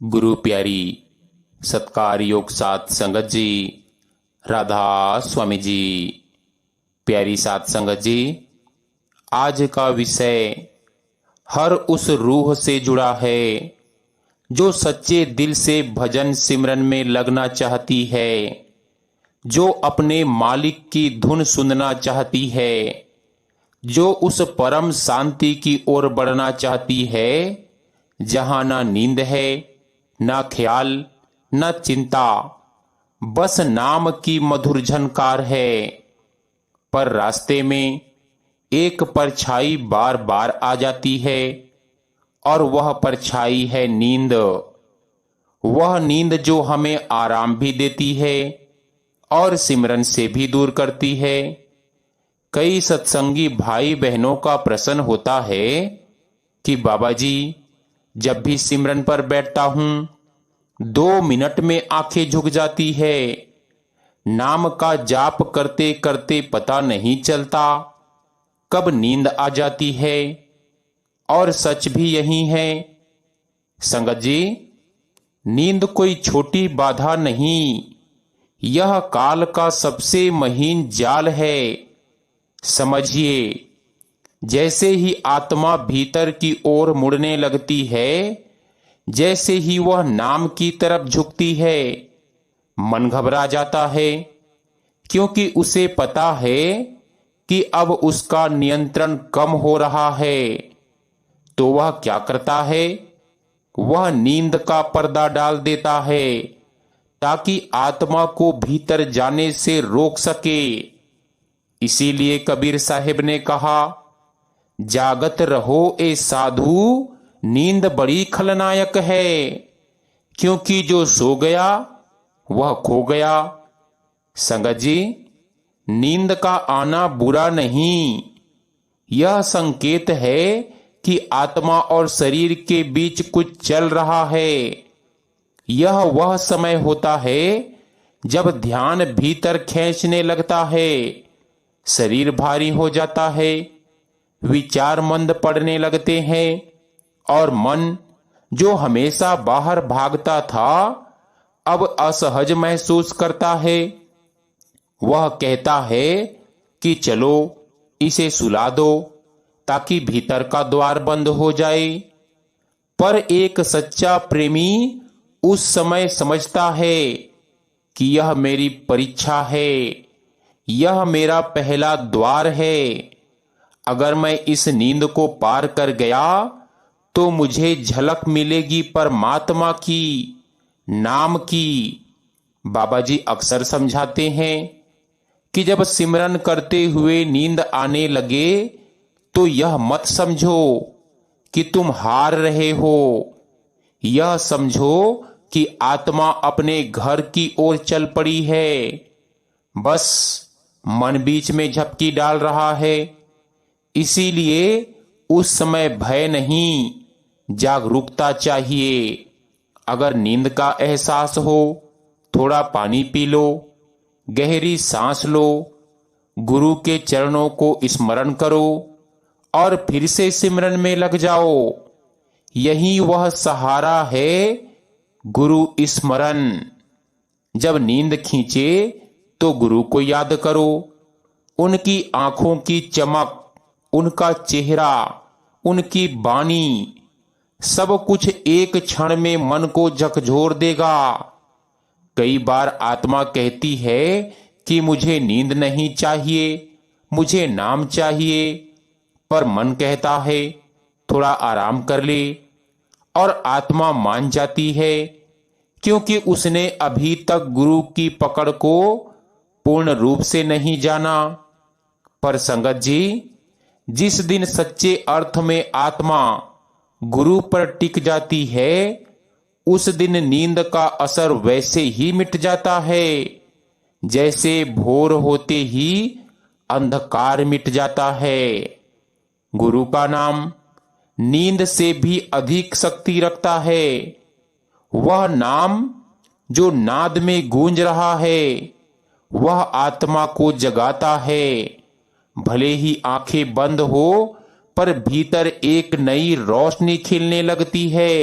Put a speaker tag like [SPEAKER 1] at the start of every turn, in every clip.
[SPEAKER 1] गुरु प्यारी सत्कार योग सात संगत जी, राधा स्वामी जी। प्यारी सात संगत जी, आज का विषय हर उस रूह से जुड़ा है जो सच्चे दिल से भजन सिमरन में लगना चाहती है, जो अपने मालिक की धुन सुनना चाहती है, जो उस परम शांति की ओर बढ़ना चाहती है जहां ना नींद है, ना ख्याल, न चिंता, बस नाम की मधुर झनकार है। पर रास्ते में एक परछाई बार बार आ जाती है और वह परछाई है नींद। वह नींद जो हमें आराम भी देती है और सिमरन से भी दूर करती है। कई सत्संगी भाई बहनों का प्रश्न होता है कि बाबा जी, जब भी सिमरन पर बैठता हूं 2 मिनट में आंखें झुक जाती है। नाम का जाप करते करते पता नहीं चलता कब नींद आ जाती है। और सच भी यही है संगत जी, नींद कोई छोटी बाधा नहीं, यह काल का सबसे महीन जाल है। समझिए, जैसे ही आत्मा भीतर की ओर मुड़ने लगती है, जैसे ही वह नाम की तरफ झुकती है, मन घबरा जाता है, क्योंकि उसे पता है कि अब उसका नियंत्रण कम हो रहा है। तो वह क्या करता है? वह नींद का पर्दा डाल देता है ताकि आत्मा को भीतर जाने से रोक सके। इसीलिए कबीर साहिब ने कहा, जागत रहो ए साधु, नींद बड़ी खलनायक है, क्योंकि जो सो गया वह खो गया। संगत जी, नींद का आना बुरा नहीं, यह संकेत है कि आत्मा और शरीर के बीच कुछ चल रहा है। यह वह समय होता है जब ध्यान भीतर खींचने लगता है, शरीर भारी हो जाता है, विचार मंद पड़ने लगते हैं और मन जो हमेशा बाहर भागता था अब असहज महसूस करता है। वह कहता है कि चलो इसे सुला दो ताकि भीतर का द्वार बंद हो जाए। पर एक सच्चा प्रेमी उस समय समझता है कि यह मेरी परीक्षा है, यह मेरा पहला द्वार है। अगर मैं इस नींद को पार कर गया तो मुझे झलक मिलेगी परमात्मा की, नाम की। बाबा जी अक्सर समझाते हैं कि जब सिमरन करते हुए नींद आने लगे तो यह मत समझो कि तुम हार रहे हो, यह समझो कि आत्मा अपने घर की ओर चल पड़ी है। बस मन बीच में झपकी डाल रहा है। इसीलिए उस समय भय नहीं, जागरूकता चाहिए। अगर नींद का एहसास हो, थोड़ा पानी पी लो, गहरी सांस लो, गुरु के चरणों को स्मरण करो और फिर से सिमरन में लग जाओ। यही वह सहारा है, गुरु स्मरण। जब नींद खींचे तो गुरु को याद करो, उनकी आंखों की चमक, उनका चेहरा, उनकी बानी, सब कुछ एक क्षण में मन को झकझोर देगा। कई बार आत्मा कहती है कि मुझे नींद नहीं चाहिए, मुझे नाम चाहिए, पर मन कहता है थोड़ा आराम कर ले, और आत्मा मान जाती है क्योंकि उसने अभी तक गुरु की पकड़ को पूर्ण रूप से नहीं जाना। पर संगत जी, जिस दिन सच्चे अर्थ में आत्मा गुरु पर टिक जाती है, उस दिन नींद का असर वैसे ही मिट जाता है जैसे भोर होते ही अंधकार मिट जाता है। गुरु का नाम नींद से भी अधिक शक्ति रखता है। वह नाम जो नाद में गूंज रहा है, वह आत्मा को जगाता है। भले ही आंखें बंद हो, पर भीतर एक नई रोशनी खिलने लगती है।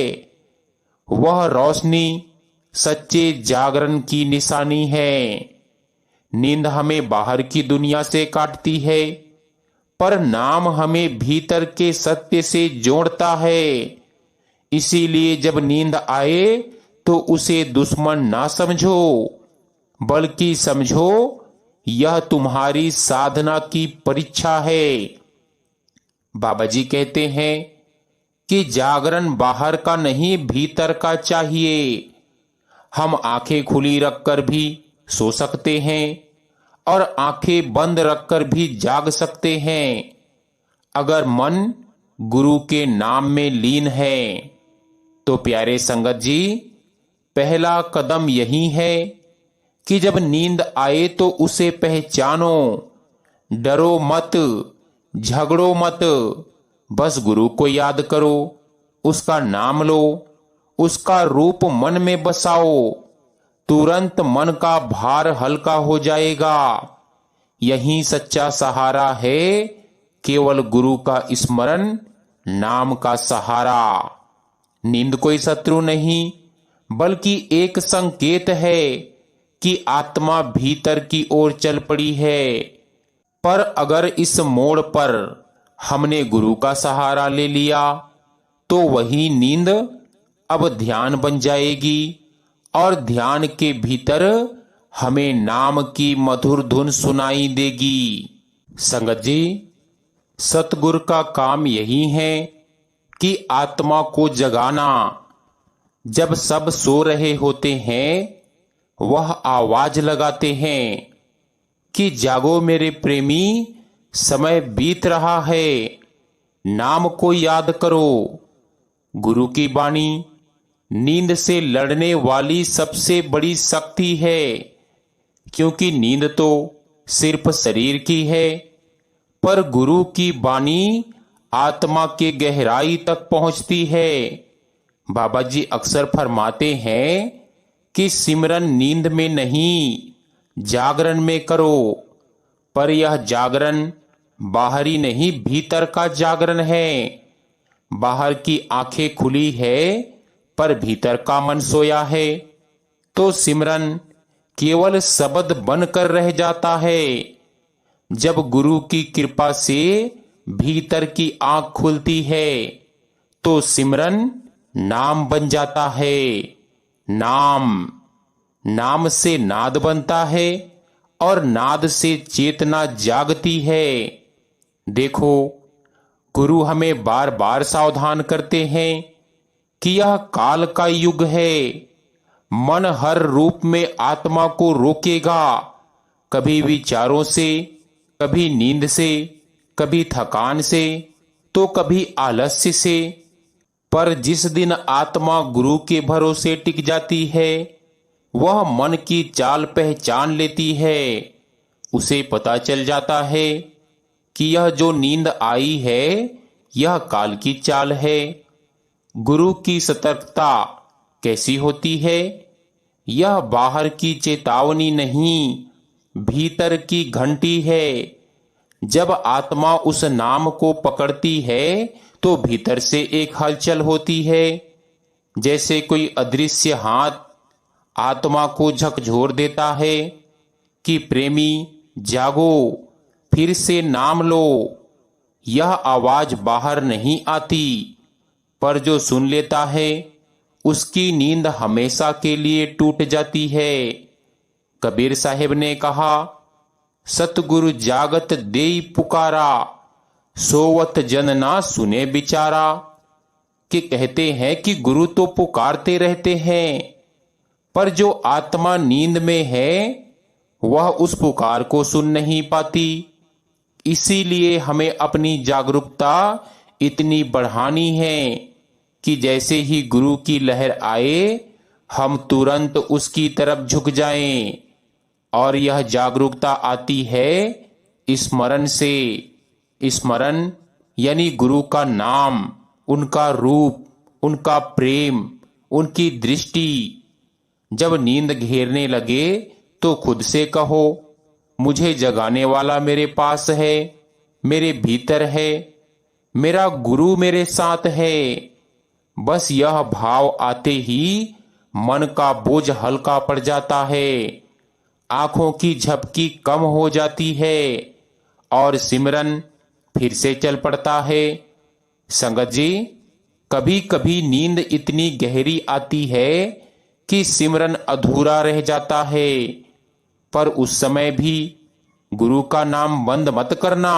[SPEAKER 1] वह रोशनी सच्चे जागरण की निशानी है। नींद हमें बाहर की दुनिया से काटती है, पर नाम हमें भीतर के सत्य से जोड़ता है। इसीलिए जब नींद आए तो उसे दुश्मन ना समझो, बल्कि समझो यह तुम्हारी साधना की परीक्षा है। बाबा जी कहते हैं कि जागरण बाहर का नहीं, भीतर का चाहिए। हम आंखें खुली रखकर भी सो सकते हैं और आंखें बंद रखकर भी जाग सकते हैं, अगर मन गुरु के नाम में लीन है। तो प्यारे संगत जी, पहला कदम यही है कि जब नींद आए तो उसे पहचानो। डरो मत, झगड़ो मत, बस गुरु को याद करो, उसका नाम लो, उसका रूप मन में बसाओ। तुरंत मन का भार हल्का हो जाएगा। यही सच्चा सहारा है, केवल गुरु का स्मरण, नाम का सहारा। नींद कोई शत्रु नहीं, बल्कि एक संकेत है कि आत्मा भीतर की ओर चल पड़ी है। पर अगर इस मोड़ पर हमने गुरु का सहारा ले लिया तो वही नींद अब ध्यान बन जाएगी, और ध्यान के भीतर हमें नाम की मधुर धुन सुनाई देगी। संगत जी, सतगुरु का काम यही है कि आत्मा को जगाना। जब सब सो रहे होते हैं, वह आवाज लगाते हैं कि जागो मेरे प्रेमी, समय बीत रहा है, नाम को याद करो। गुरु की वाणी नींद से लड़ने वाली सबसे बड़ी शक्ति है, क्योंकि नींद तो सिर्फ शरीर की है, पर गुरु की वाणी आत्मा के गहराई तक पहुंचती है। बाबा जी अक्सर फरमाते हैं कि सिमरन नींद में नहीं, जागरण में करो। पर यह जागरण बाहरी नहीं, भीतर का जागरण है। बाहर की आंखें खुली है, पर भीतर का मन सोया है। तो सिमरन केवल शब्द बनकर रह जाता है। जब गुरु की कृपा से भीतर की आंख खुलती है, तो सिमरन नाम बन जाता है। नाम से नाद बनता है, और नाद से चेतना जागती है। देखो, गुरु हमें बार बार सावधान करते हैं कि यह काल का युग है। मन हर रूप में आत्मा को रोकेगा, कभी विचारों से, कभी नींद से, कभी थकान से, तो कभी आलस्य से। पर जिस दिन आत्मा गुरु के भरोसे टिक जाती है, वह मन की चाल पहचान लेती है। उसे पता चल जाता है कि यह जो नींद आई है, यह काल की चाल है। गुरु की सतर्कता कैसी होती है? यह बाहर की चेतावनी नहीं, भीतर की घंटी है। जब आत्मा उस नाम को पकड़ती है, तो भीतर से एक हलचल होती है, जैसे कोई अदृश्य हाथ आत्मा को झकझोर देता है कि प्रेमी जागो, फिर से नाम लो। यह आवाज बाहर नहीं आती, पर जो सुन लेता है, उसकी नींद हमेशा के लिए टूट जाती है। कबीर साहिब ने कहा, सतगुरु जागत देई पुकारा, सोवत जन ना सुने बिचारा। कि कहते हैं कि गुरु तो पुकारते रहते हैं, पर जो आत्मा नींद में है, वह उस पुकार को सुन नहीं पाती। इसीलिए हमें अपनी जागरूकता इतनी बढ़ानी है कि जैसे ही गुरु की लहर आए, हम तुरंत उसकी तरफ झुक जाएं। और यह जागरूकता आती है स्मरण से। स्मरण यानी गुरु का नाम, उनका रूप, उनका प्रेम, उनकी दृष्टि। जब नींद घेरने लगे तो खुद से कहो, मुझे जगाने वाला मेरे पास है, मेरे भीतर है, मेरा गुरु मेरे साथ है। बस यह भाव आते ही मन का बोझ हल्का पड़ जाता है, आंखों की झपकी कम हो जाती है और सिमरन फिर से चल पड़ता है। संगत जी, कभी कभी नींद इतनी गहरी आती है कि सिमरन अधूरा रह जाता है, पर उस समय भी गुरु का नाम बंद मत करना।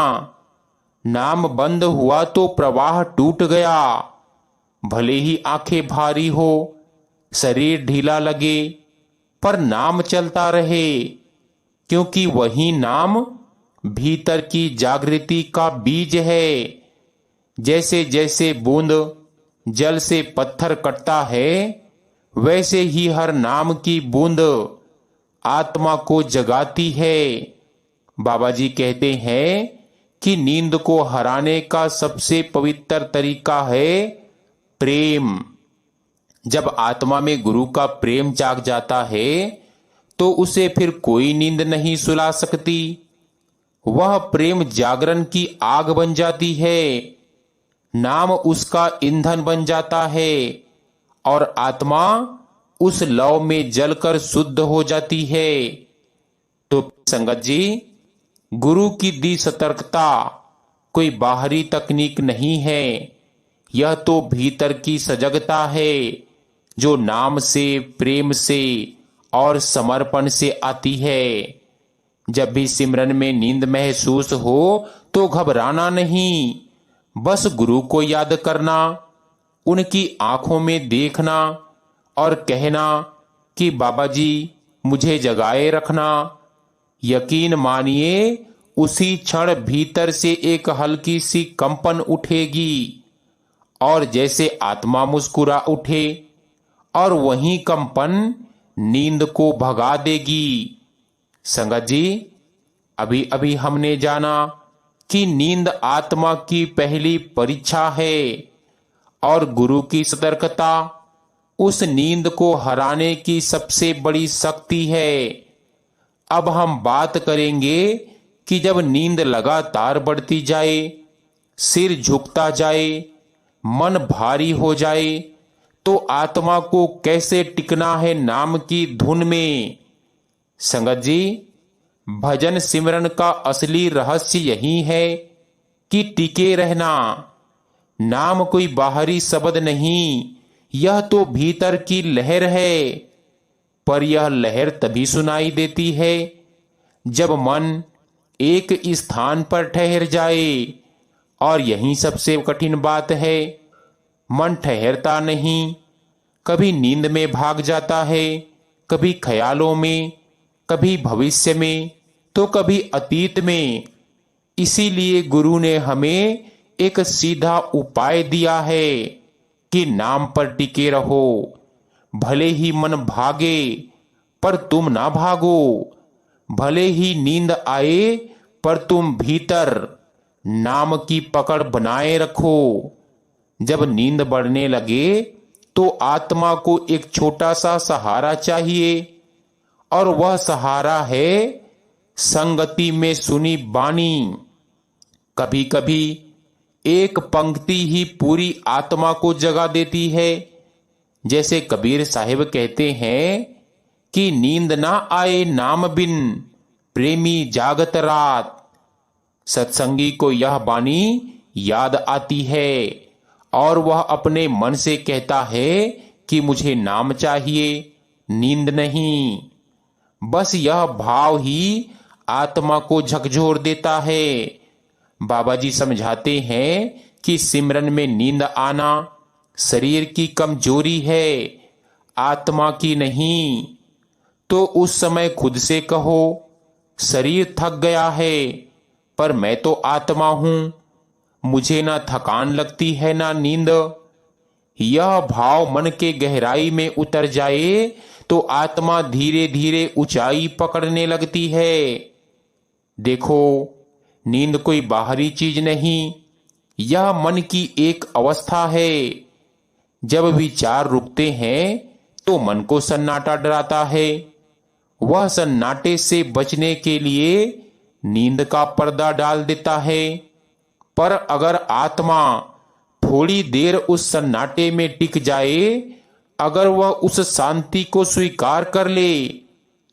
[SPEAKER 1] नाम बंद हुआ तो प्रवाह टूट गया। भले ही आंखें भारी हो, शरीर ढीला लगे, पर नाम चलता रहे, क्योंकि वही नाम भीतर की जागृति का बीज है। जैसे जैसे बूंद जल से पत्थर कटता है, वैसे ही हर नाम की बूंद आत्मा को जगाती है। बाबा जी कहते हैं कि नींद को हराने का सबसे पवित्र तरीका है प्रेम। जब आत्मा में गुरु का प्रेम जाग जाता है तो उसे फिर कोई नींद नहीं सुला सकती। वह प्रेम जागरण की आग बन जाती है, नाम उसका ईंधन बन जाता है और आत्मा उस लौ में जलकर शुद्ध हो जाती है। तो संगत जी, गुरु की दी सतर्कता कोई बाहरी तकनीक नहीं है, यह तो भीतर की सजगता है जो नाम से, प्रेम से और समर्पण से आती है। जब भी सिमरन में नींद महसूस हो तो घबराना नहीं, बस गुरु को याद करना, उनकी आंखों में देखना और कहना कि बाबा जी मुझे जगाए रखना। यकीन मानिए, उसी क्षण भीतर से एक हल्की सी कंपन उठेगी और जैसे आत्मा मुस्कुरा उठे और वही कंपन नींद को भगा देगी। संगत जी, अभी अभी हमने जाना कि नींद आत्मा की पहली परीक्षा है और गुरु की सतर्कता उस नींद को हराने की सबसे बड़ी शक्ति है। अब हम बात करेंगे कि जब नींद लगातार बढ़ती जाए, सिर झुकता जाए, मन भारी हो जाए, तो आत्मा को कैसे टिकना है नाम की धुन में। संगत जी, भजन सिमरन का असली रहस्य यही है कि टिके रहना। नाम कोई बाहरी शब्द नहीं, यह तो भीतर की लहर है। पर यह लहर तभी सुनाई देती है जब मन एक स्थान पर ठहर जाए। और यही सबसे कठिन बात है, मन ठहरता नहीं, कभी नींद में भाग जाता है, कभी ख्यालों में, कभी भविष्य में, तो कभी अतीत में। इसीलिए गुरु ने हमें एक सीधा उपाय दिया है कि नाम पर टिके रहो। भले ही मन भागे पर तुम ना भागो, भले ही नींद आए पर तुम भीतर नाम की पकड़ बनाए रखो। जब नींद बढ़ने लगे तो आत्मा को एक छोटा सा सहारा चाहिए, और वह सहारा है संगति में सुनी बानी। कभी कभी एक पंक्ति ही पूरी आत्मा को जगा देती है। जैसे कबीर साहिब कहते हैं कि नींद ना आए नाम बिन, प्रेमी जागत रात। सत्संगी को यह बानी याद आती है और वह अपने मन से कहता है कि मुझे नाम चाहिए, नींद नहीं। बस यह भाव ही आत्मा को झकझोर देता है। बाबा जी समझाते हैं कि सिमरन में नींद आना शरीर की कमजोरी है, आत्मा की नहीं। तो उस समय खुद से कहो, शरीर थक गया है पर मैं तो आत्मा हूं, मुझे ना थकान लगती है ना नींद। यह भाव मन के गहराई में उतर जाए तो आत्मा धीरे धीरे ऊंचाई पकड़ने लगती है। देखो, नींद कोई बाहरी चीज नहीं, यह मन की एक अवस्था है। जब विचार रुकते हैं तो मन को सन्नाटा डराता है। वह सन्नाटे से बचने के लिए नींद का पर्दा डाल देता है। पर अगर आत्मा थोड़ी देर उस सन्नाटे में टिक जाए, अगर वह उस शांति को स्वीकार कर ले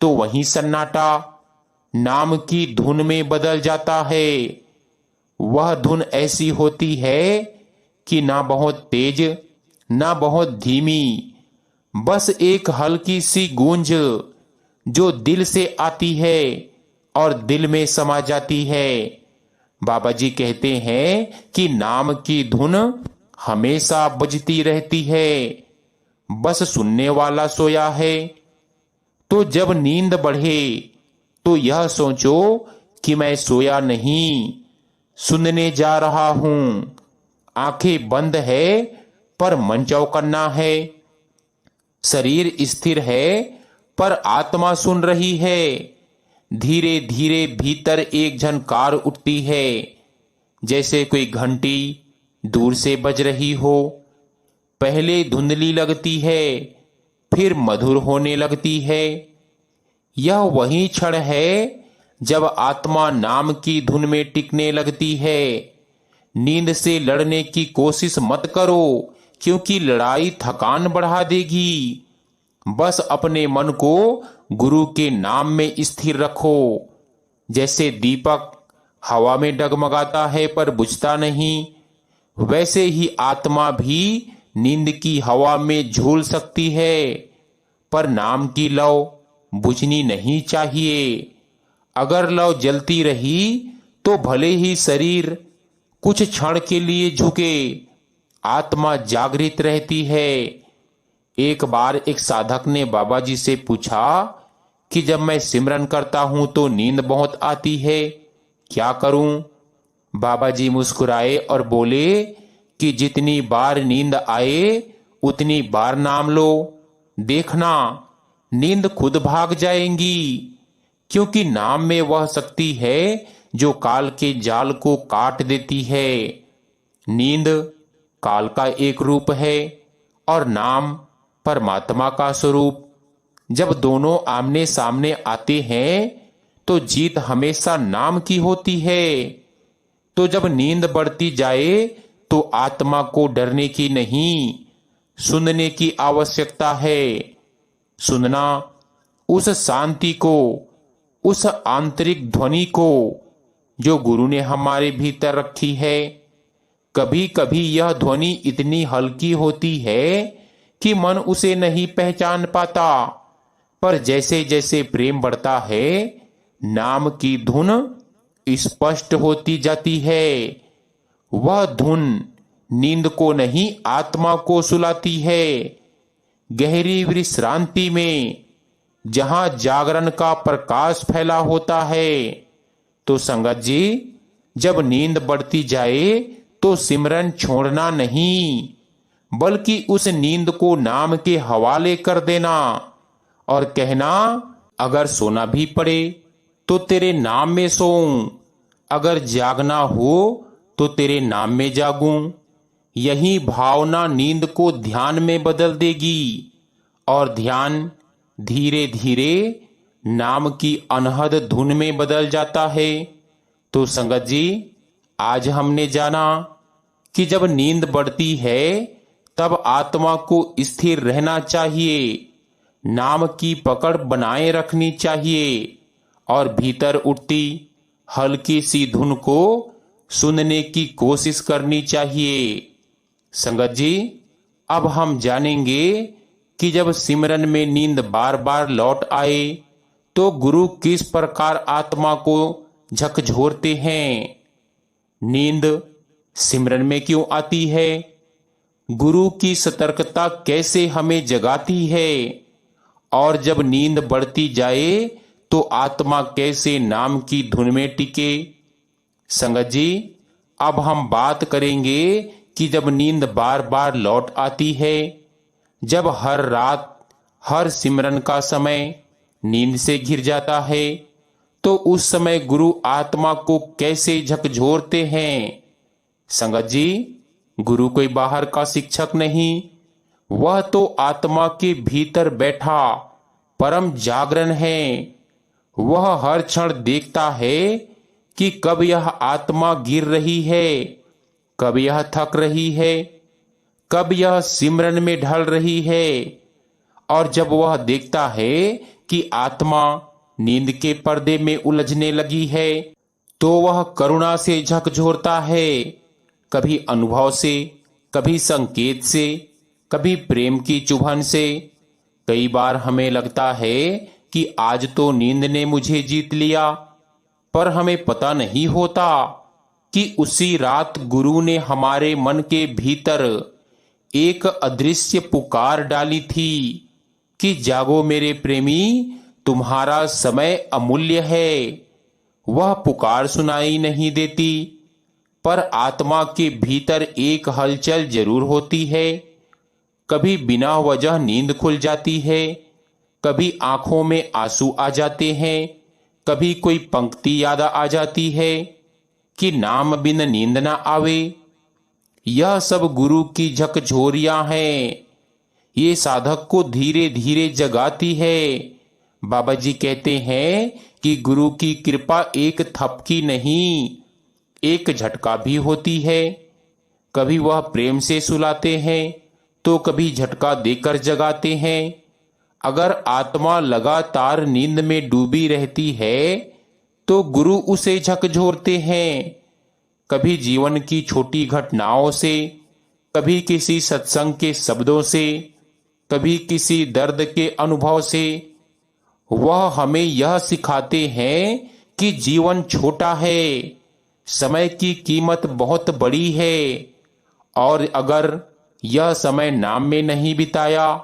[SPEAKER 1] तो वही सन्नाटा नाम की धुन में बदल जाता है। वह धुन ऐसी होती है कि ना बहुत तेज ना बहुत धीमी, बस एक हल्की सी गूंज जो दिल से आती है और दिल में समा जाती है। बाबा जी कहते हैं कि नाम की धुन हमेशा बजती रहती है, बस सुनने वाला सोया है। तो जब नींद बढ़े तो यह सोचो कि मैं सोया नहीं, सुनने जा रहा हूं। आंखें बंद है पर मन चौकन्ना है। शरीर स्थिर है पर आत्मा सुन रही है। धीरे धीरे भीतर एक झनकार उठती है, जैसे कोई घंटी दूर से बज रही हो। पहले धुंधली लगती है, फिर मधुर होने लगती है। यह वही क्षण है जब आत्मा नाम की धुन में टिकने लगती है। नींद से लड़ने की कोशिश मत करो, क्योंकि लड़ाई थकान बढ़ा देगी। बस अपने मन को गुरु के नाम में स्थिर रखो। जैसे दीपक हवा में डगमगाता है पर बुझता नहीं, वैसे ही आत्मा भी नींद की हवा में झूल सकती है, पर नाम की लौ बुझनी नहीं चाहिए। अगर लौ जलती रही तो भले ही शरीर कुछ क्षण के लिए झुके, आत्मा जागृत रहती है। एक बार एक साधक ने बाबा जी से पूछा कि जब मैं सिमरन करता हूं तो नींद बहुत आती है, क्या करूं? बाबा जी मुस्कुराए और बोले कि जितनी बार नींद आए उतनी बार नाम लो, देखना नींद खुद भाग जाएंगी। क्योंकि नाम में वह शक्ति है जो काल के जाल को काट देती है। नींद काल का एक रूप है और नाम परमात्मा का स्वरूप। जब दोनों आमने सामने आते हैं तो जीत हमेशा नाम की होती है। तो जब नींद बढ़ती जाए तो आत्मा को डरने की नहीं, सुनने की आवश्यकता है। सुनना उस शांति को, उस आंतरिक ध्वनि को जो गुरु ने हमारे भीतर रखी है। कभी कभी यह ध्वनि इतनी हल्की होती है कि मन उसे नहीं पहचान पाता, पर जैसे जैसे प्रेम बढ़ता है नाम की धुन स्पष्ट होती जाती है। वह धुन नींद को नहीं आत्मा को सुलाती है। गहरी विश्रांति में जहां जागरण का प्रकाश फैला होता है। तो संगत जी, जब नींद बढ़ती जाए तो सिमरन छोड़ना नहीं, बल्कि उस नींद को नाम के हवाले कर देना और कहना, अगर सोना भी पड़े तो तेरे नाम में सोऊं, अगर जागना हो तो तेरे नाम में जागूं। यही भावना नींद को ध्यान में बदल देगी और ध्यान धीरे धीरे नाम की अनहद धुन में बदल जाता है। तो संगत जी, आज हमने जाना कि जब नींद बढ़ती है तब आत्मा को स्थिर रहना चाहिए, नाम की पकड़ बनाए रखनी चाहिए और भीतर उठती हल्की सी धुन को सुनने की कोशिश करनी चाहिए। संगत जी, अब हम जानेंगे कि जब सिमरन में नींद बार बार लौट आए तो गुरु किस प्रकार आत्मा को झकझोरते हैं। नींद सिमरन में क्यों आती है? गुरु की सतर्कता कैसे हमें जगाती है? और जब नींद बढ़ती जाए तो आत्मा कैसे नाम की धुन में टिके? संगत जी, अब हम बात करेंगे कि जब नींद बार बार लौट आती है, जब हर रात हर सिमरन का समय नींद से घिर जाता है, तो उस समय गुरु आत्मा को कैसे झकझोरते हैं? संगत जी, गुरु कोई बाहर का शिक्षक नहीं, वह तो आत्मा के भीतर बैठा परम जागरण है। वह हर क्षण देखता है कि कब यह आत्मा गिर रही है कब यह थक रही है, कब यह सिमरन में ढल रही है। और जब वह देखता है कि आत्मा नींद के पर्दे में उलझने लगी है, तो वह करुणा से झकझोरता है, कभी अनुभव से, कभी संकेत से, कभी प्रेम की चुभन से। कई बार हमें लगता है कि आज तो नींद ने मुझे जीत लिया, पर हमें पता नहीं होता कि उसी रात गुरु ने हमारे मन के भीतर एक अदृश्य पुकार डाली थी कि जागो मेरे प्रेमी, तुम्हारा समय अमूल्य है। वह पुकार सुनाई नहीं देती, पर आत्मा के भीतर एक हलचल जरूर होती है। कभी बिना वजह नींद खुल जाती है, कभी आंखों में आंसू आ जाते हैं, कभी कोई पंक्ति याद आ जाती है कि नाम बिन नींद ना आवे। यह सब गुरु की झकझोरियां हैं। ये साधक को धीरे धीरे जगाती है। बाबा जी कहते हैं कि गुरु की कृपा एक थपकी नहीं, एक झटका भी होती है। कभी वह प्रेम से सुलाते हैं, तो कभी झटका देकर जगाते हैं। अगर आत्मा लगातार नींद में डूबी रहती है, तो गुरु उसे झकझोरते हैं। कभी जीवन की छोटी घटनाओं से, कभी किसी सत्संग के शब्दों से, कभी किसी दर्द के अनुभव से। वह हमें यह सिखाते हैं कि जीवन छोटा है, समय की कीमत बहुत बड़ी है, और अगर यह समय नाम में नहीं बिताया,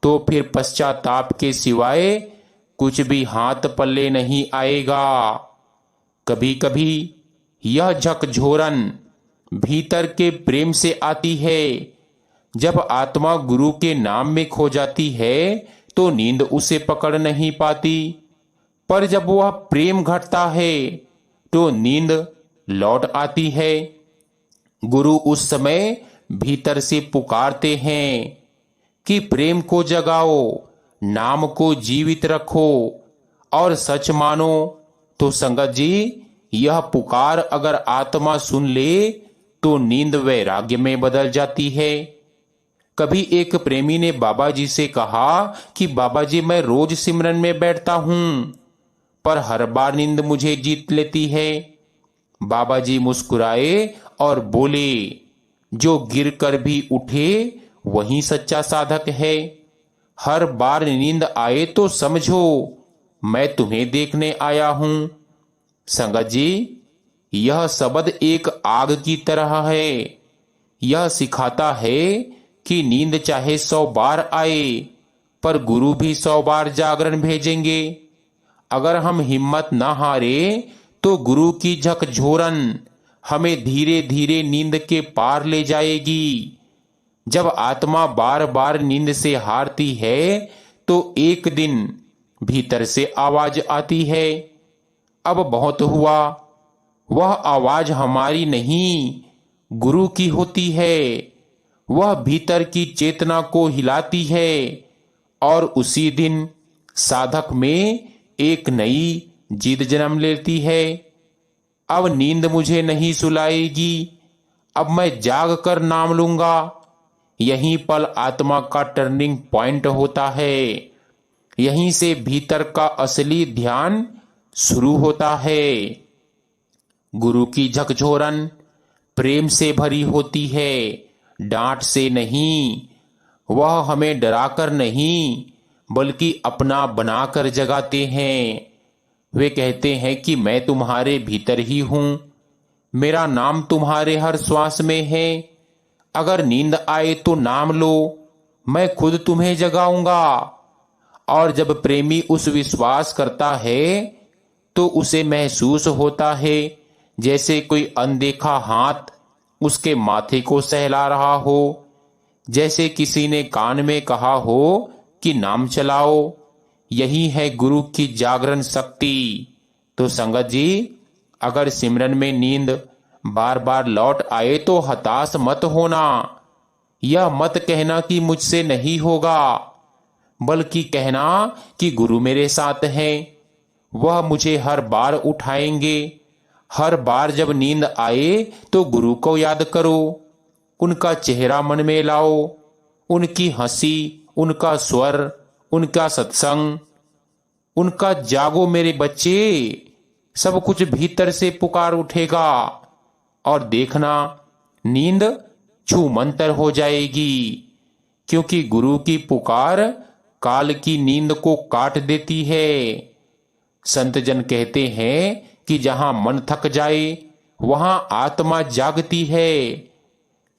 [SPEAKER 1] तो फिर पश्चाताप के सिवाय कुछ भी हाथ पल्ले नहीं आएगा। कभी कभी यह झकझोरन भीतर के प्रेम से आती है। जब आत्मा गुरु के नाम में खो जाती है, तो नींद उसे पकड़ नहीं पाती, पर जब वह प्रेम घटता है, तो नींद लौट आती है। गुरु उस समय भीतर से पुकारते हैं कि प्रेम को जगाओ, नाम को जीवित रखो और सच मानो। तो संगत जी, यह पुकार अगर आत्मा सुन ले, तो नींद वैराग्य में बदल जाती है। कभी एक प्रेमी ने बाबा जी से कहा कि बाबा जी, मैं रोज सिमरन में बैठता हूं, पर हर बार नींद मुझे जीत लेती है। बाबा जी मुस्कुराए और बोले, जो गिर कर भी उठे वही सच्चा साधक है। हर बार नींद आए तो समझो मैं तुम्हें देखने आया हूं। संगत जी, यह शब्द एक आग की तरह है। यह सिखाता है कि नींद चाहे 100 बार आए, पर गुरु भी 100 बार जागरण भेजेंगे। अगर हम हिम्मत न हारे, तो गुरु की झकझोरन हमें धीरे धीरे नींद के पार ले जाएगी। जब आत्मा बार बार नींद से हारती है, तो एक दिन भीतर से आवाज आती है, अब बहुत हुआ। वह आवाज हमारी नहीं, गुरु की होती है। वह भीतर की चेतना को हिलाती है, और उसी दिन साधक में एक नई जिद जन्म लेती है। अब नींद मुझे नहीं सुलाएगी, अब मैं जाग कर नाम लूंगा। यहीं पल आत्मा का टर्निंग पॉइंट होता है। यहीं से भीतर का असली ध्यान शुरू होता है। गुरु की झकझोरन प्रेम से भरी होती है, डांट से नहीं। वह हमें डराकर नहीं, बल्कि अपना बनाकर जगाते हैं। वे कहते हैं कि मैं तुम्हारे भीतर ही हूं, मेरा नाम तुम्हारे हर श्वास में है। अगर नींद आए तो नाम लो, मैं खुद तुम्हें जगाऊंगा। और जब प्रेमी उस विश्वास करता है, तो उसे महसूस होता है जैसे कोई अनदेखा हाथ उसके माथे को सहला रहा हो, जैसे किसी ने कान में कहा हो कि नाम चलाओ। यही है गुरु की जागरण शक्ति। तो संगत जी, अगर सिमरन में नींद बार बार लौट आए, तो हताश मत होना। यह मत कहना कि मुझसे नहीं होगा, बल्कि कहना कि गुरु मेरे साथ हैं। वह मुझे हर बार उठाएंगे, हर बार जब नींद आए तो गुरु को याद करो, उनका चेहरा मन में लाओ, उनकी हंसी, उनका स्वर, उनका सत्संग, उनका जागो मेरे बच्चे, सब कुछ भीतर से पुकार उठेगा और देखना नींद छूमंतर हो जाएगी, क्योंकि गुरु की पुकार काल की नींद को काट देती है। संत जन कहते हैं कि जहां मन थक जाए वहां आत्मा जागती है।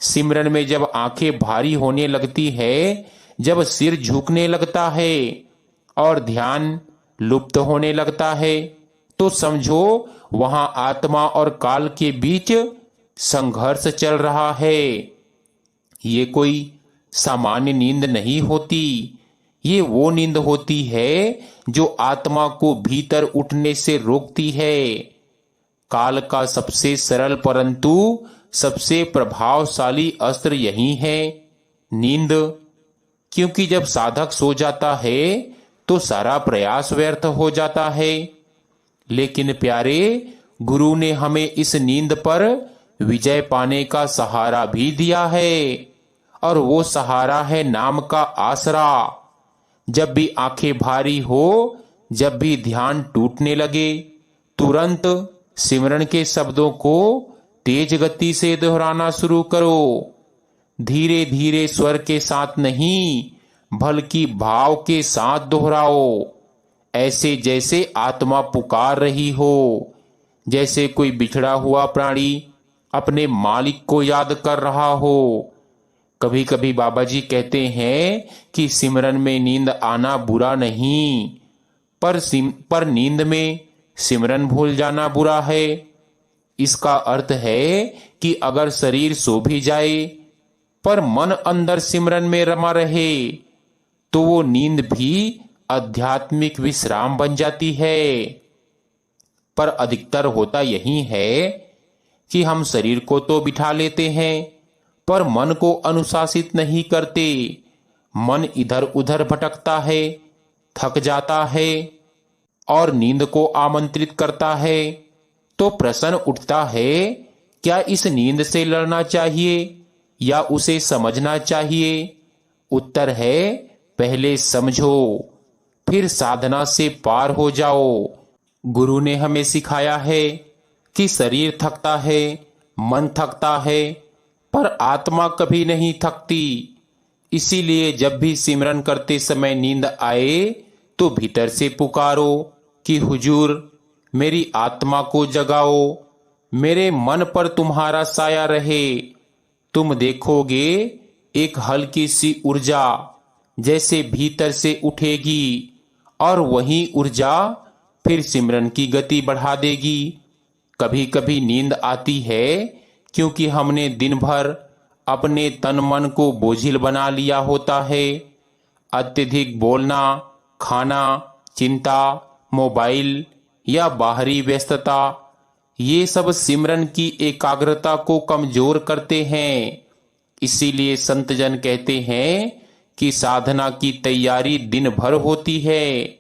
[SPEAKER 1] सिमरन में जब आंखें भारी होने लगती है, जब सिर झुकने लगता है और ध्यान लुप्त होने लगता है, तो समझो वहां आत्मा और काल के बीच संघर्ष चल रहा है। ये कोई सामान्य नींद नहीं होती, ये वो नींद होती है जो आत्मा को भीतर उठने से रोकती है। काल का सबसे सरल परंतु सबसे प्रभावशाली अस्त्र यही है, नींद। क्योंकि जब साधक सो जाता है तो सारा प्रयास व्यर्थ हो जाता है। लेकिन प्यारे, गुरु ने हमें इस नींद पर विजय पाने का सहारा भी दिया है, और वो सहारा है नाम का आसरा। जब भी आंखें भारी हो, जब भी ध्यान टूटने लगे, तुरंत सिमरन के शब्दों को तेज गति से दोहराना शुरू करो। धीरे धीरे स्वर के साथ नहीं, बल्कि भाव के साथ दोहराओ, ऐसे जैसे आत्मा पुकार रही हो, जैसे कोई बिछड़ा हुआ प्राणी अपने मालिक को याद कर रहा हो। कभी कभी बाबा जी कहते हैं कि सिमरन में नींद आना बुरा नहीं, पर नींद में सिमरन भूल जाना बुरा है। इसका अर्थ है कि अगर शरीर सो भी जाए पर मन अंदर सिमरन में रमा रहे, तो वो नींद भी आध्यात्मिक विश्राम बन जाती है। पर अधिकतर होता यही है कि हम शरीर को तो बिठा लेते हैं, पर मन को अनुशासित नहीं करते। मन इधर उधर भटकता है, थक जाता है और नींद को आमंत्रित करता है। तो प्रश्न उठता है, क्या इस नींद से लड़ना चाहिए या उसे समझना चाहिए? उत्तर है, पहले समझो, फिर साधना से पार हो जाओ। गुरु ने हमें सिखाया है कि शरीर थकता है, मन थकता है, पर आत्मा कभी नहीं थकती। इसीलिए जब भी सिमरन करते समय नींद आए तो भीतर से पुकारो कि हुजूर, मेरी आत्मा को जगाओ, मेरे मन पर तुम्हारा साया रहे। तुम देखोगे एक हल्की सी ऊर्जा जैसे भीतर से उठेगी, और वही ऊर्जा फिर सिमरन की गति बढ़ा देगी। कभी कभी नींद आती है क्योंकि हमने दिन भर अपने तन मन को बोझिल बना लिया होता है। अत्यधिक बोलना, खाना, चिंता, मोबाइल या बाहरी व्यस्तता, ये सब सिमरन की एकाग्रता को कमजोर करते हैं। इसीलिए संत जन कहते हैं कि साधना की तैयारी दिन भर होती है।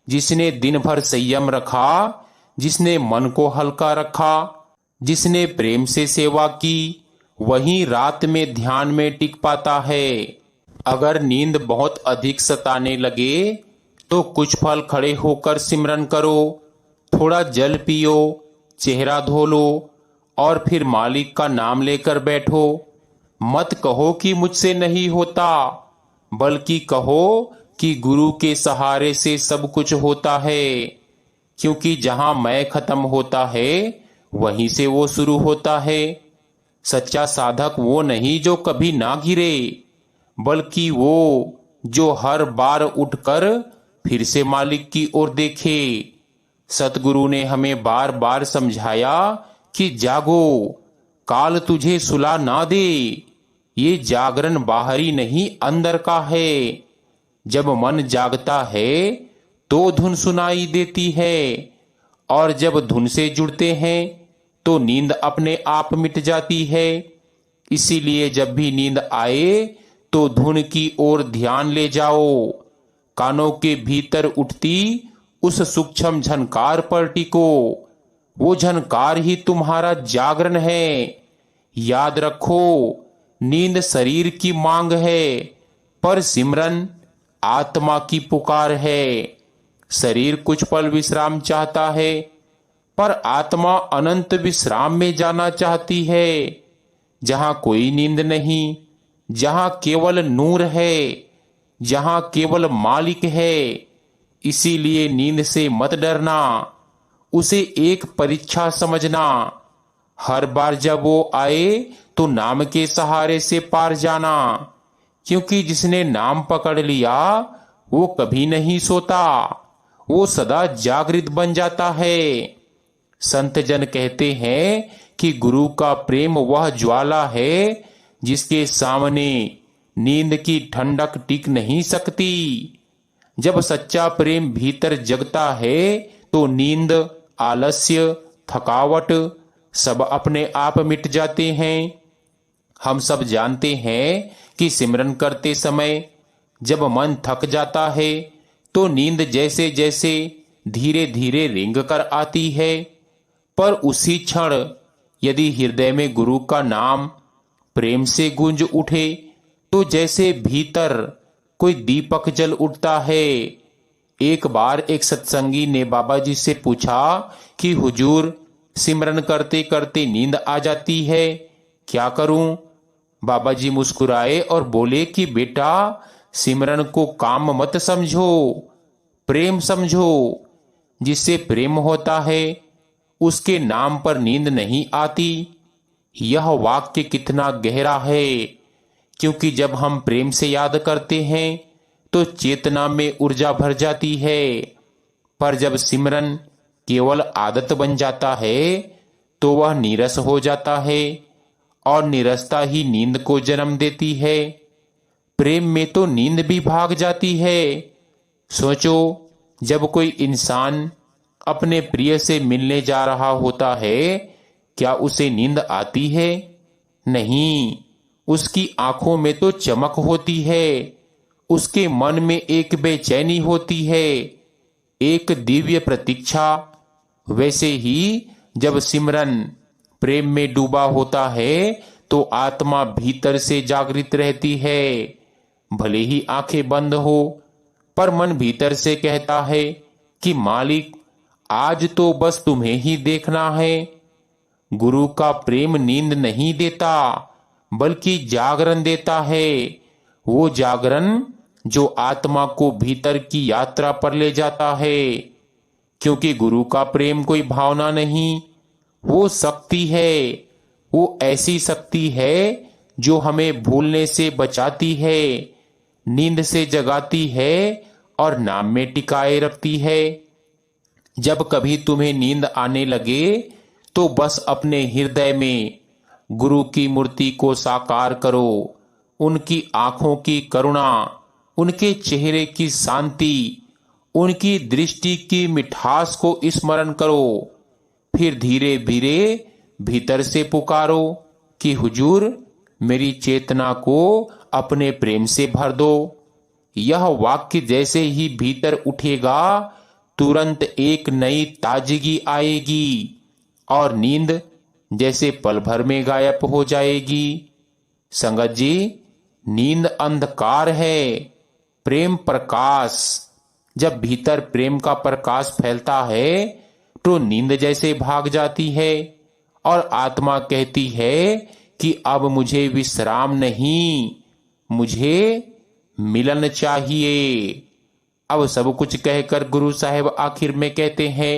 [SPEAKER 1] जिसने दिन भर संयम रखा, जिसने मन को हल्का रखा, जिसने प्रेम से सेवा की, वही रात में ध्यान में टिक पाता है। अगर नींद बहुत अधिक सताने लगे तो कुछ पल खड़े होकर सिमरन करो, थोड़ा जल पियो, चेहरा धो लो और फिर मालिक का नाम लेकर बैठो। मत कहो कि मुझसे नहीं होता, बल्कि कहो कि गुरु के सहारे से सब कुछ होता है। क्योंकि जहां मैं खत्म होता है वहीं से वो शुरू होता है। सच्चा साधक वो नहीं जो कभी ना गिरे, बल्कि वो जो हर बार उठकर फिर से मालिक की ओर देखे। सतगुरु ने हमें बार बार समझाया कि जागो, काल तुझे सुला ना दे। ये जागरण बाहरी नहीं अंदर का है। जब मन जागता है तो धुन सुनाई देती है, और जब धुन से जुड़ते हैं तो नींद अपने आप मिट जाती है। इसीलिए जब भी नींद आए तो धुन की ओर ध्यान ले जाओ। कानों के भीतर उठती उस सूक्ष्म झनकार पर टिको, वो झनकार ही तुम्हारा जागरण है। याद रखो, नींद शरीर की मांग है, पर सिमरन आत्मा की पुकार है। शरीर कुछ पल विश्राम चाहता है, पर आत्मा अनंत विश्राम में जाना चाहती है, जहां कोई नींद नहीं, जहां केवल नूर है, जहां केवल मालिक है। इसीलिए नींद से मत डरना, उसे एक परीक्षा समझना। हर बार जब वो आए तो नाम के सहारे से पार जाना, क्योंकि जिसने नाम पकड़ लिया वो कभी नहीं सोता, वो सदा जागृत बन जाता है। संत जन कहते हैं कि गुरु का प्रेम वह ज्वाला है जिसके सामने नींद की ठंडक टिक नहीं सकती। जब सच्चा प्रेम भीतर जगता है तो नींद, आलस्य, थकावट सब अपने आप मिट जाते हैं। हम सब जानते हैं कि सिमरन करते समय जब मन थक जाता है तो नींद जैसे जैसे धीरे धीरे रेंग कर आती है, पर उसी क्षण यदि हृदय में गुरु का नाम प्रेम से गूंज उठे तो जैसे भीतर कोई दीपक जल उठता है। एक बार एक सत्संगी ने बाबा जी से पूछा कि हुजूर, सिमरन करते करते नींद आ जाती है, क्या करूं? बाबा जी मुस्कुराए और बोले कि बेटा, सिमरन को काम मत समझो, प्रेम समझो। जिससे प्रेम होता है उसके नाम पर नींद नहीं आती। यह वाक्य कितना गहरा है, क्योंकि जब हम प्रेम से याद करते हैं तो चेतना में ऊर्जा भर जाती है, पर जब सिमरन केवल आदत बन जाता है तो वह नीरस हो जाता है, और नीरसता ही नींद को जन्म देती है। प्रेम में तो नींद भी भाग जाती है। सोचो, जब कोई इंसान अपने प्रिय से मिलने जा रहा होता है, क्या उसे नींद आती है? नहीं, उसकी आंखों में तो चमक होती है, उसके मन में एक बेचैनी होती है, एक दिव्य प्रतीक्षा। वैसे ही जब सिमरन प्रेम में डूबा होता है तो आत्मा भीतर से जागृत रहती है। भले ही आंखें बंद हो, पर मन भीतर से कहता है कि मालिक, आज तो बस तुम्हें ही देखना है। गुरु का प्रेम नींद नहीं देता, बल्कि जागरण देता है। वो जागरण जो आत्मा को भीतर की यात्रा पर ले जाता है, क्योंकि गुरु का प्रेम कोई भावना नहीं, वो शक्ति है। वो ऐसी शक्ति है जो हमें भूलने से बचाती है, नींद से जगाती है और नाम में टिकाए रखती है। जब कभी तुम्हें नींद आने लगे तो बस अपने हृदय में गुरु की मूर्ति को साकार करो, उनकी आंखों की करुणा, उनके चेहरे की शांति, उनकी दृष्टि की मिठास को स्मरण करो। फिर धीरे धीरे भीतर से पुकारो कि हुजूर, मेरी चेतना को अपने प्रेम से भर दो। यह वाक्य जैसे ही भीतर उठेगा, तुरंत एक नई ताजगी आएगी और नींद जैसे पल भर में गायब हो जाएगी। संगत जी, नींद अंधकार है, प्रेम प्रकाश। जब भीतर प्रेम का प्रकाश फैलता है तो नींद जैसे भाग जाती है और आत्मा कहती है कि अब मुझे विश्राम नहीं, मुझे मिलन चाहिए। अब सब कुछ कहकर गुरु साहब आखिर में कहते हैं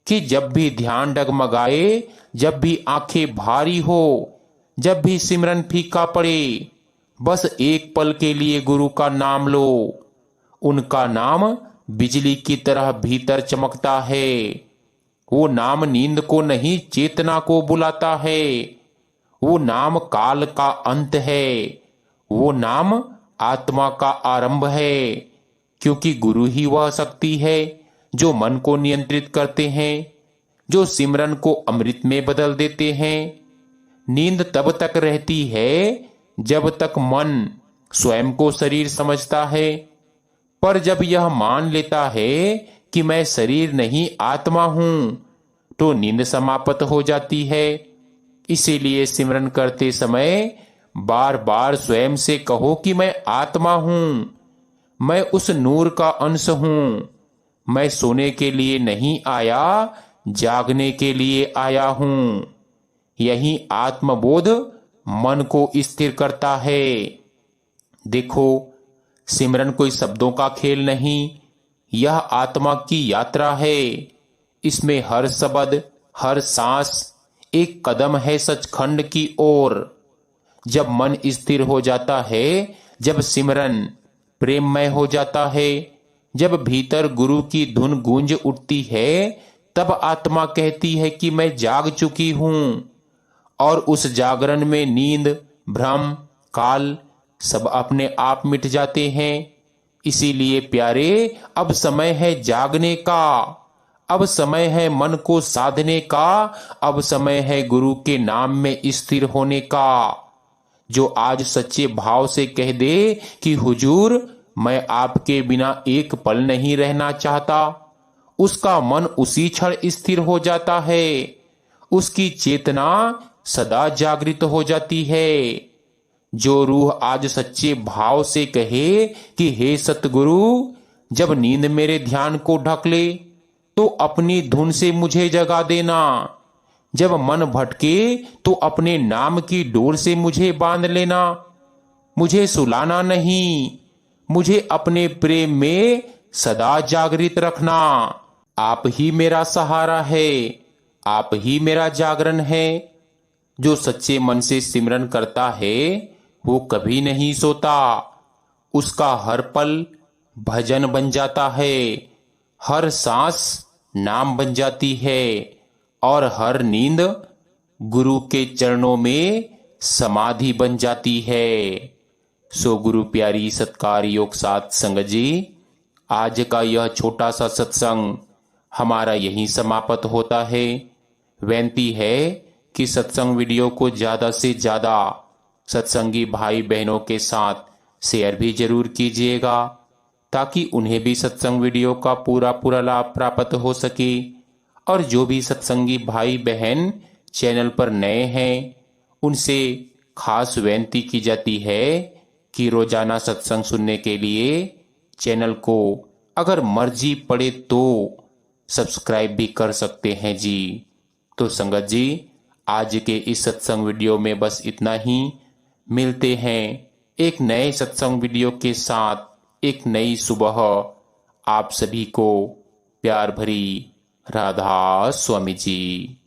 [SPEAKER 1] कि जब भी ध्यान डगमगाए, जब भी आंखें भारी हो, जब भी सिमरन फीका पड़े, बस एक पल के लिए गुरु का नाम लो। उनका नाम बिजली की तरह भीतर चमकता है। वो नाम नींद को नहीं, चेतना को बुलाता है। वो नाम काल का अंत है, वो नाम आत्मा का आरंभ है, क्योंकि गुरु ही वह शक्ति है जो मन को नियंत्रित करते हैं, जो सिमरन को अमृत में बदल देते हैं। नींद तब तक रहती है जब तक मन स्वयं को शरीर समझता है, पर जब यह मान लेता है कि मैं शरीर नहीं आत्मा हूं, तो नींद समाप्त हो जाती है। इसीलिए सिमरन करते समय बार बार स्वयं से कहो कि मैं आत्मा हूं, मैं उस नूर का अंश हूं, मैं सोने के लिए नहीं आया, जागने के लिए आया हूं। यही आत्मबोध मन को स्थिर करता है। देखो, सिमरन कोई शब्दों का खेल नहीं, यह आत्मा की यात्रा है। इसमें हर शब्द, हर सांस एक कदम है सचखंड की ओर। जब मन स्थिर हो जाता है, जब सिमरन प्रेममय हो जाता है, जब भीतर गुरु की धुन गूंज उठती है, तब आत्मा कहती है कि मैं जाग चुकी हूं। और उस जागरण में नींद, भ्रम, काल सब अपने आप मिट जाते हैं। इसीलिए प्यारे, अब समय है जागने का, अब समय है मन को साधने का, अब समय है गुरु के नाम में स्थिर होने का। जो आज सच्चे भाव से कह दे कि हुजूर, मैं आपके बिना एक पल नहीं रहना चाहता, उसका मन उसी क्षण स्थिर हो जाता है। उसकी चेतना सदा जागृत हो जाती है। जो रूह आज सच्चे भाव से कहे कि हे सतगुरु, जब नींद मेरे ध्यान को ढक ले तो अपनी धुन से मुझे जगा देना, जब मन भटके तो अपने नाम की डोर से मुझे बांध लेना। मुझे सुलाना नहीं, मुझे अपने प्रेम में सदा जागृत रखना। आप ही मेरा सहारा है, आप ही मेरा जागरण है। जो सच्चे मन से सिमरन करता है वो कभी नहीं सोता। उसका हर पल भजन बन जाता है, हर सांस नाम बन जाती है और हर नींद गुरु के चरणों में समाधि बन जाती है। सो गुरु प्यारी सत्कार योग साथ संगत जी, आज का यह छोटा सा सत्संग हमारा यहीं समाप्त होता है। विनती है कि सत्संग वीडियो को ज्यादा से ज्यादा सत्संगी भाई बहनों के साथ शेयर भी जरूर कीजिएगा, ताकि उन्हें भी सत्संग वीडियो का पूरा लाभ प्राप्त हो सके। और जो भी सत्संगी भाई बहन चैनल पर नए हैं, उनसे खास विनती की जाती है कि रोजाना सत्संग सुनने के लिए चैनल को अगर मर्जी पड़े तो सब्सक्राइब भी कर सकते हैं जी। तो संगत जी, आज के इस सत्संग वीडियो में बस इतना ही। मिलते हैं एक नए सत्संग वीडियो के साथ एक नई सुबह। आप सभी को प्यार भरी राधा स्वामी जी।